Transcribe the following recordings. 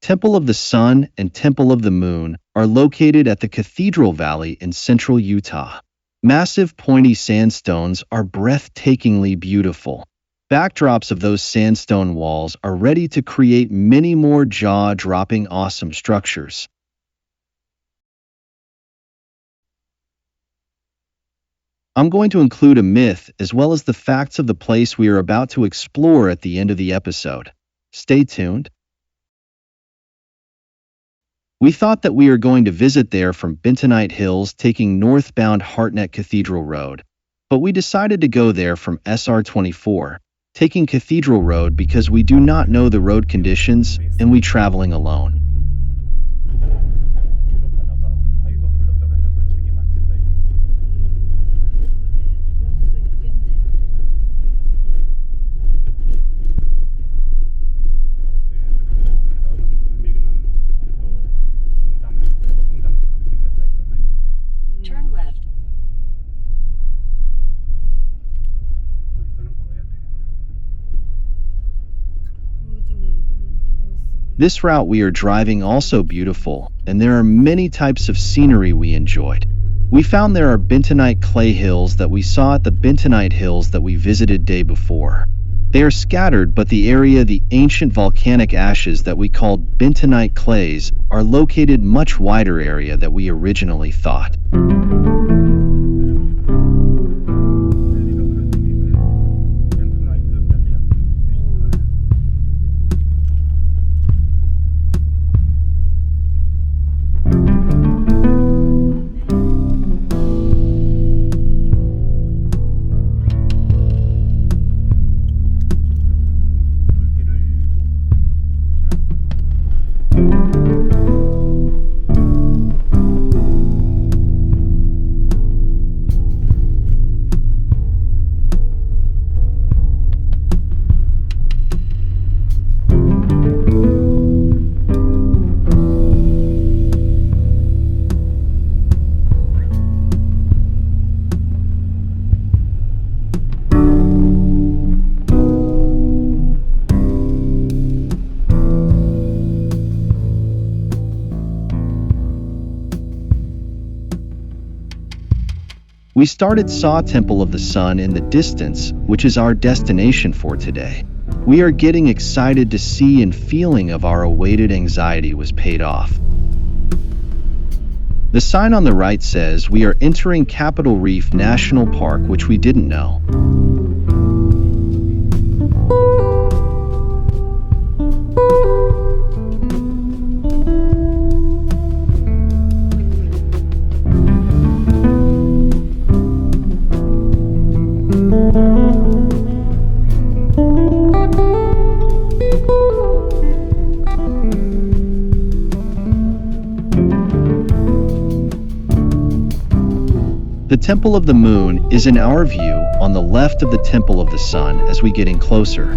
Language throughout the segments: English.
Temple of the Sun and Temple of the Moon are located at the Cathedral Valley in central Utah. Massive pointy sandstones are breathtakingly beautiful. Backdrops of those sandstone walls are ready to create many more jaw-dropping awesome structures. I'm going to include a myth as well as the facts of the place we are about to explore at the end of the episode. Stay tuned. We thought that we are going to visit there from Bentonite Hills taking northbound Hartnett Cathedral Road, but we decided to go there from SR24, taking Cathedral Road because we do not know the road conditions and we traveling alone. This route we are driving also beautiful, and there are many types of scenery we enjoyed. We found there are bentonite clay hills that we saw at the bentonite hills that we visited day before. They are scattered, but the area the ancient volcanic ashes that we called bentonite clays are located much wider area that we originally thought. We started saw Temple of the Sun in the distance, which is our destination for today. We are getting excited to see and feeling of our awaited anxiety was paid off. The sign on the right says we are entering Capitol Reef National Park, which we didn't know. The Temple of the Moon is in our view on the left of the Temple of the Sun as we get in closer.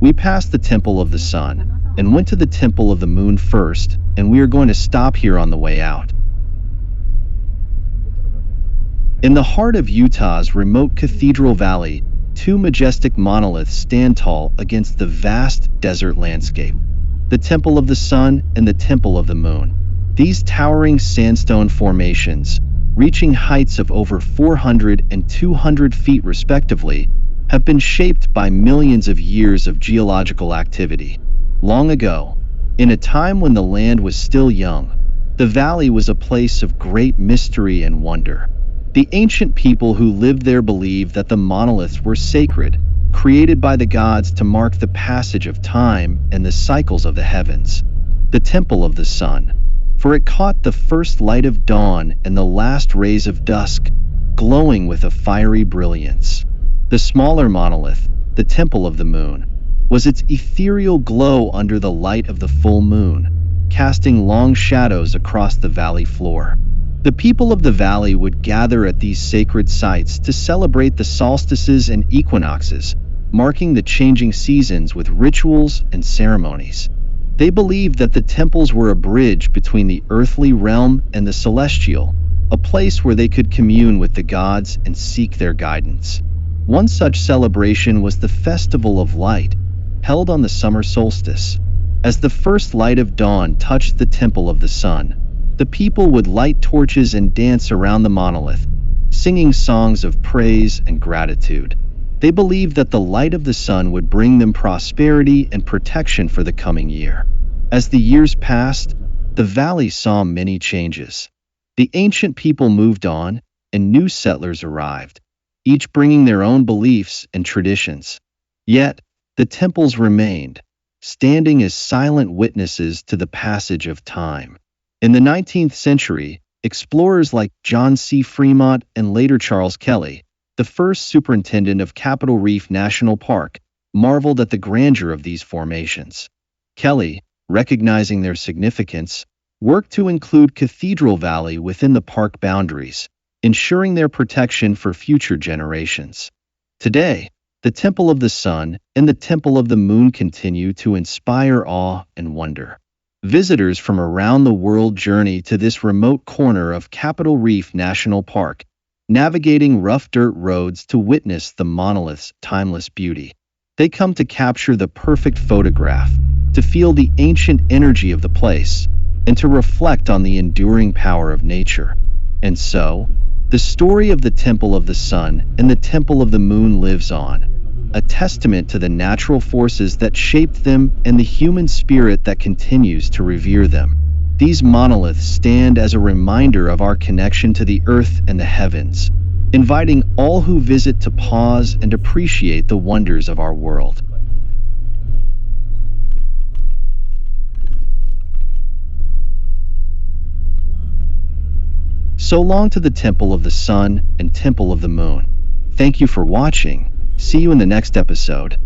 We passed the Temple of the Sun and went to the Temple of the Moon first, and we are going to stop here on the way out. In the heart of Utah's remote Cathedral Valley, two majestic monoliths stand tall against the vast desert landscape. The Temple of the Sun and the Temple of the Moon. These towering sandstone formations, reaching heights of over 400 and 200 feet respectively, have been shaped by millions of years of geological activity. Long ago, In a time when the land was still young, the valley was a place of great mystery and wonder. The ancient people who lived there believed that the monoliths were sacred, created by the gods to mark the passage of time and the cycles of the heavens. The Temple of the Sun, for it caught the first light of dawn and the last rays of dusk, glowing with a fiery brilliance. The smaller monolith, the Temple of the Moon, was its ethereal glow under the light of the full moon, casting long shadows across the valley floor. The people of the valley would gather at these sacred sites to celebrate the solstices and equinoxes, marking the changing seasons with rituals and ceremonies. They believed that the temples were a bridge between the earthly realm and the celestial, a place where they could commune with the gods and seek their guidance. One such celebration was the Festival of Light, held on the summer solstice. As the first light of dawn touched the Temple of the Sun, the people would light torches and dance around the monolith, singing songs of praise and gratitude. They believed that the light of the sun would bring them prosperity and protection for the coming year. As the years passed, the valley saw many changes. The ancient people moved on, and new settlers arrived, each bringing their own beliefs and traditions. Yet, the temples remained, standing as silent witnesses to the passage of time. In the 19th century, explorers like John C. Fremont and later Charles Kelly, the first superintendent of Capitol Reef National Park, marveled at the grandeur of these formations. Kelly, recognizing their significance, worked to include Cathedral Valley within the park boundaries, ensuring their protection for future generations. Today, the Temple of the Sun and the Temple of the Moon continue to inspire awe and wonder. Visitors from around the world journey to this remote corner of Capitol Reef National Park, navigating rough dirt roads to witness the monolith's timeless beauty. They come to capture the perfect photograph, to feel the ancient energy of the place, and to reflect on the enduring power of nature. And so, the story of the Temple of the Sun and the Temple of the Moon lives on, a testament to the natural forces that shaped them and the human spirit that continues to revere them. These monoliths stand as a reminder of our connection to the earth and the heavens, inviting all who visit to pause and appreciate the wonders of our world. So long to the Temple of the Sun and Temple of the Moon. Thank you for watching. See you in the next episode.